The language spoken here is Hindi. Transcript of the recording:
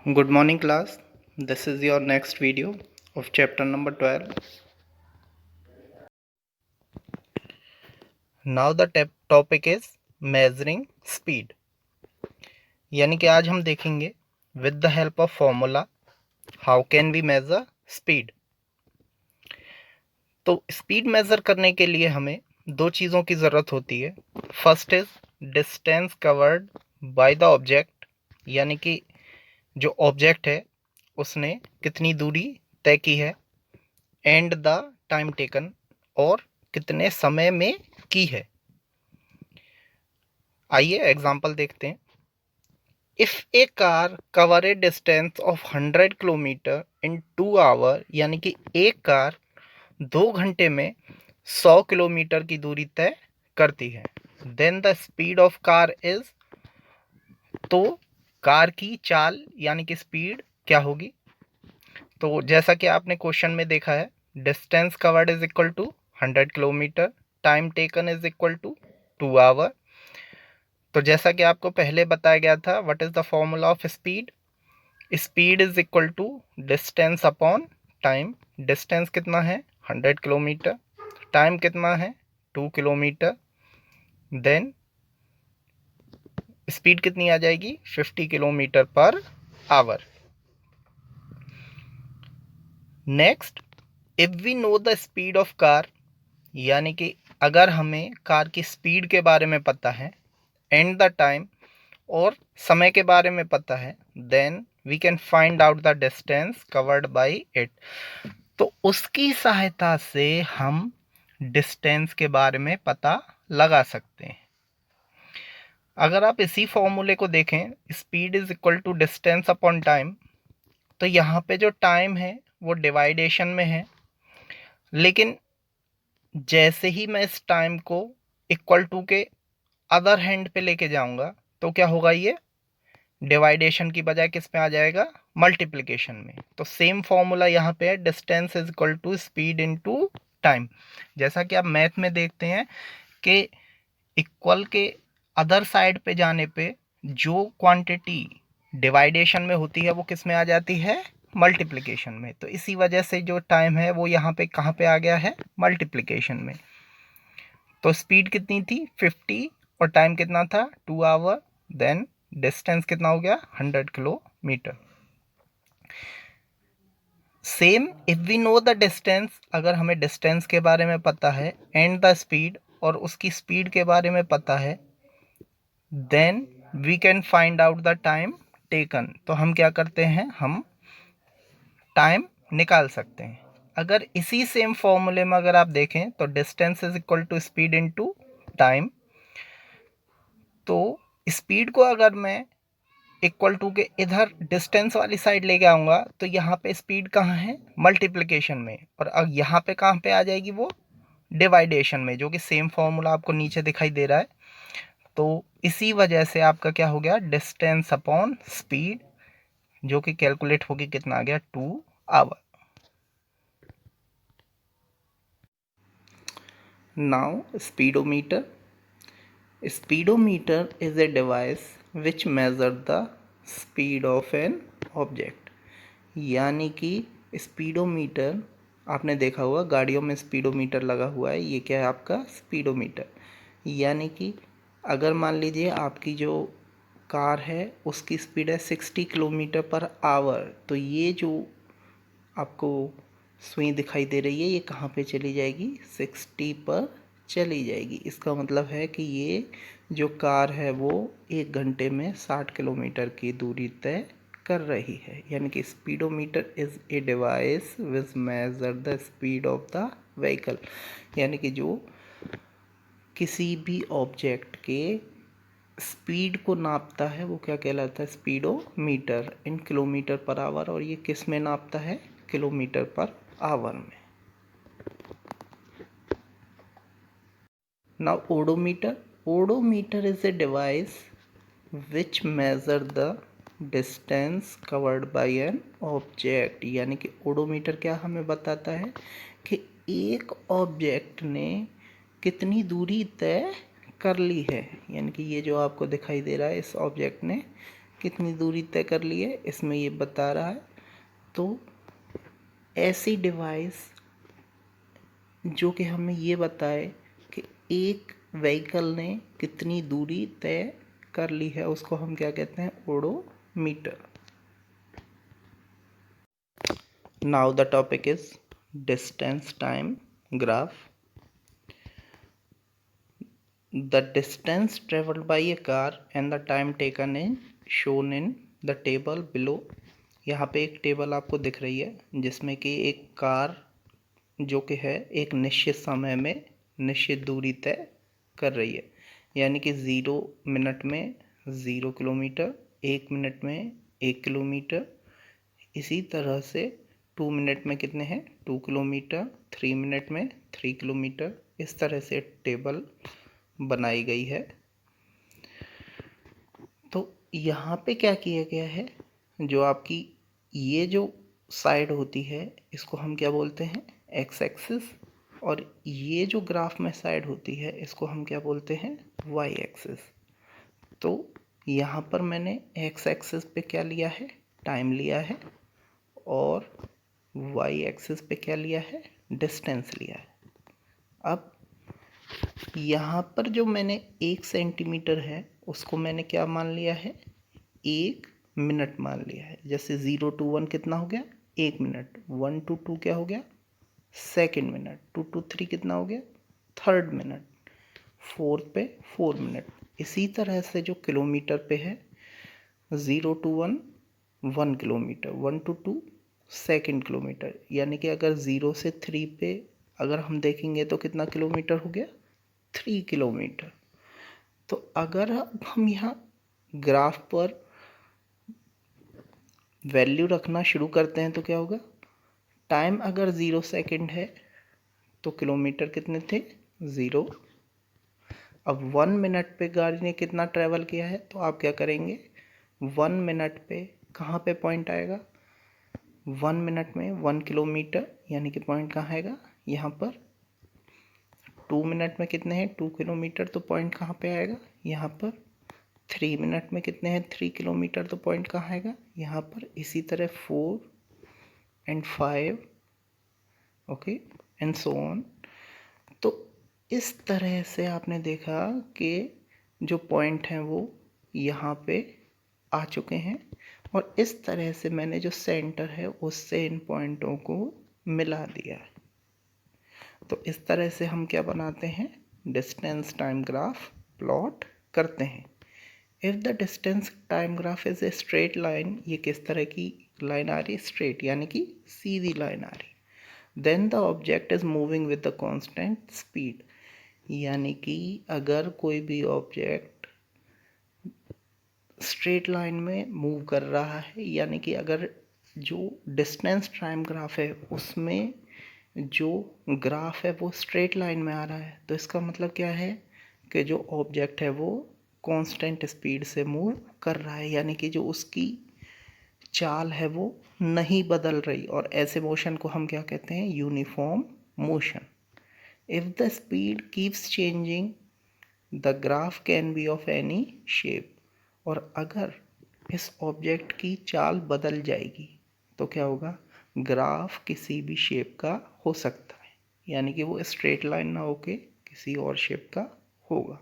Good morning class. This is your next video of chapter number 12. Now the topic is measuring speed. यानी कि आज हम देखेंगे with the help of formula how can we measure speed. तो स्पीड मेज़र करने के लिए हमें दो चीज़ों की ज़रूरत होती है. First is distance covered by the object, यानी कि जो ऑब्जेक्ट है उसने कितनी दूरी तय की है, एंड द टाइम टेकन, और कितने समय में की है. आइए एग्जांपल देखते हैं. If a car cover a distance of 100 kilometre in 2 hour, यानी कि एक कार 2 घंटे में 100 किलोमीटर की दूरी तय करती है, then the speed of car is, तो कार की चाल यानी कि स्पीड क्या होगी. तो जैसा कि आपने क्वेश्चन में देखा है, distance covered is equal to 100 kilometre, time taken is equal to 2 hour. तो जैसा कि आपको पहले बताया गया था, what is the formula of speed. Speed is equal to distance upon time. Distance कितना है 100 किलोमीटर, टाइम कितना है 2 किलोमीटर, देन स्पीड कितनी आ जाएगी 50 kilometre per hour. Next, if we know the speed of car, यानी कि अगर हमें कार की स्पीड के बारे में पता है, एंड द टाइम, और समय के बारे में पता है, then we can find out the distance covered by it. तो उसकी सहायता से हम डिस्टेंस के बारे में पता लगा सकते हैं. अगर आप इसी फॉर्मूले को देखें, speed is equal to distance upon time, तो यहाँ पे जो टाइम है वो डिवाइडेशन में है, लेकिन जैसे ही मैं इस टाइम को इक्वल टू के अदर हैंड पे लेके जाऊंगा तो क्या होगा, ये डिवाइडेशन की बजाय किस में आ जाएगा, मल्टीप्लिकेशन में. तो सेम फॉर्मूला यहाँ पे है, distance is equal to speed into time. जैसा कि आप मैथ में देखते हैं कि इक्वल के अदर साइड पे जाने पे जो क्वांटिटी डिवाइडेशन में होती है वो किस में आ जाती है, मल्टीप्लिकेशन में. तो इसी वजह से जो टाइम है वो यहाँ पे कहाँ पे आ गया है, मल्टीप्लिकेशन में. तो स्पीड कितनी थी 50 और टाइम कितना था 2 आवर, देन डिस्टेंस कितना हो गया 100 kilometre. Same if we know the distance, अगर हमें डिस्टेंस के बारे में पता है, एंड द स्पीड, और उसकी स्पीड के बारे में पता है, then we can find out the time taken. तो हम क्या करते हैं, हम टाइम निकाल सकते हैं. अगर इसी सेम फॉर्मूले में अगर आप देखें तो distance is equal to speed into time. तो स्पीड को अगर मैं इक्वल टू के इधर डिस्टेंस वाली साइड लेके आऊँगा तो यहाँ पे स्पीड कहाँ है, मल्टीप्लिकेशन में, और अब यहाँ पे कहाँ पे आ जाएगी वो, डिवाइडेशन में, जो कि सेम फॉर्मूला आपको नीचे दिखाई दे रहा है. तो इसी वजह से आपका क्या हो गया, डिस्टेंस अपॉन स्पीड, जो कि कैलकुलेट होगी कितना आ गया 2 hour. Now speedometer. Speedometer is a device which measure the speed of an object. यानी कि स्पीडोमीटर, आपने देखा होगा गाड़ियों में स्पीडोमीटर लगा हुआ है, ये क्या है आपका स्पीडोमीटर. यानी कि अगर मान लीजिए आपकी जो कार है उसकी स्पीड है 60 किलोमीटर पर आवर, तो ये जो आपको सुई दिखाई दे रही है ये कहाँ पे चली जाएगी, 60 पर चली जाएगी. इसका मतलब है कि ये जो कार है वो 1 घंटे में 60 किलोमीटर की दूरी तय कर रही है. यानी कि speedometer is a device which measure the speed of the vehicle. यानी कि जो किसी भी ऑब्जेक्ट के स्पीड को नापता है वो क्या कहलाता है, speedometer, in kilometre per our, और ये किस में नापता है, किलोमीटर पर आवर में. Now odometer. Odometer is a device which measure the distance covered by an object. यानी कि ओडोमीटर क्या हमें बताता है कि एक ऑब्जेक्ट ने कितनी दूरी तय कर ली है. यानी कि ये जो आपको दिखाई दे रहा है, इस ऑब्जेक्ट ने कितनी दूरी तय कर ली है इसमें ये बता रहा है। तो ऐसी डिवाइस जो कि हमें ये बताए कि एक व्हीकल ने कितनी दूरी तय कर ली है उसको हम क्या कहते हैं, odometer. Now the topic is distance time graph. The distance traveled by a car and the time taken is shown in the table below। यहाँ पे एक टेबल आपको दिख रही है जिसमें कि एक कार जो कि है एक निश्चित समय में निश्चित दूरी तय कर रही है, यानी कि 0 मिनट में 0 किलोमीटर, 1 मिनट में 1 किलोमीटर, इसी तरह से 2 मिनट में कितने हैं 2 किलोमीटर, 3 मिनट में 3 किलोमीटर, इस तरह से टेबल बनाई गई है। तो यहाँ पे क्या किया गया है, जो आपकी ये जो साइड होती है इसको हम क्या बोलते हैं, एक्स एक्सिस, और ये जो ग्राफ में साइड होती है इसको हम क्या बोलते हैं, वाई एक्सिस। तो यहाँ पर मैंने एक्स एक्सिस पे क्या लिया है, टाइम लिया है, और वाई एक्सिस पे क्या लिया है, डिस्टेंस लिया है। अब यहाँ पर जो मैंने 1 सेंटीमीटर है उसको मैंने क्या मान लिया है, 1 मिनट मान लिया है। जैसे 0 to 1 कितना हो गया, 1 मिनट, 1 to 2 क्या हो गया, सेकेंड मिनट, 2 to 3 कितना हो गया, थर्ड मिनट, फोर्थ पे 4 मिनट। इसी तरह से जो किलोमीटर पे है, 0 to 1 1 kilometre, 1 to 2 second kilometre, यानी कि अगर 0 से 3 पे अगर हम देखेंगे तो कितना किलोमीटर हो गया, 3 किलोमीटर। तो अगर हम यहाँ ग्राफ पर वैल्यू रखना शुरू करते हैं तो क्या होगा, टाइम अगर 0 सेकेंड है तो किलोमीटर कितने थे, 0। अब 1 मिनट पे गाड़ी ने कितना ट्रैवल किया है, तो आप क्या करेंगे, 1 मिनट पे कहाँ पे पॉइंट आएगा, 1 मिनट में 1 किलोमीटर, यानी कि पॉइंट कहाँ आएगा, यहाँ पर। 2 मिनट में कितने हैं, 2 किलोमीटर, तो पॉइंट कहाँ पे आएगा, यहाँ पर। 3 मिनट में कितने हैं, 3 किलोमीटर, तो पॉइंट कहाँ आएगा, यहाँ पर। इसी तरह 4 and 5, okay, and so on. तो इस तरह से आपने देखा कि जो पॉइंट हैं वो यहाँ पे आ चुके हैं, और इस तरह से मैंने जो सेंटर है उससे इन पॉइंटों को मिला दिया है। तो इस तरह से हम क्या बनाते हैं, डिस्टेंस टाइम ग्राफ प्लॉट करते हैं। If the distance time graph is a straight line, ये किस तरह की लाइन आ रही है, स्ट्रेट, यानी कि सीधी लाइन आ रही। Then the object is moving with the constant speed, यानी कि अगर कोई भी ऑब्जेक्ट स्ट्रेट लाइन में मूव कर रहा है, यानी कि अगर जो डिस्टेंस टाइम ग्राफ है उसमें जो ग्राफ है वो स्ट्रेट लाइन में आ रहा है, तो इसका मतलब क्या है कि जो ऑब्जेक्ट है वो कांस्टेंट स्पीड से मूव कर रहा है, यानी कि जो उसकी चाल है वो नहीं बदल रही, और ऐसे मोशन को हम क्या कहते हैं, uniform motion. If the speed keeps changing the graph can be of any shape, और अगर इस ऑब्जेक्ट की चाल बदल जाएगी तो क्या होगा, ग्राफ किसी भी शेप का हो सकता है, यानी कि वो स्ट्रेट लाइन ना होके किसी और शेप का होगा।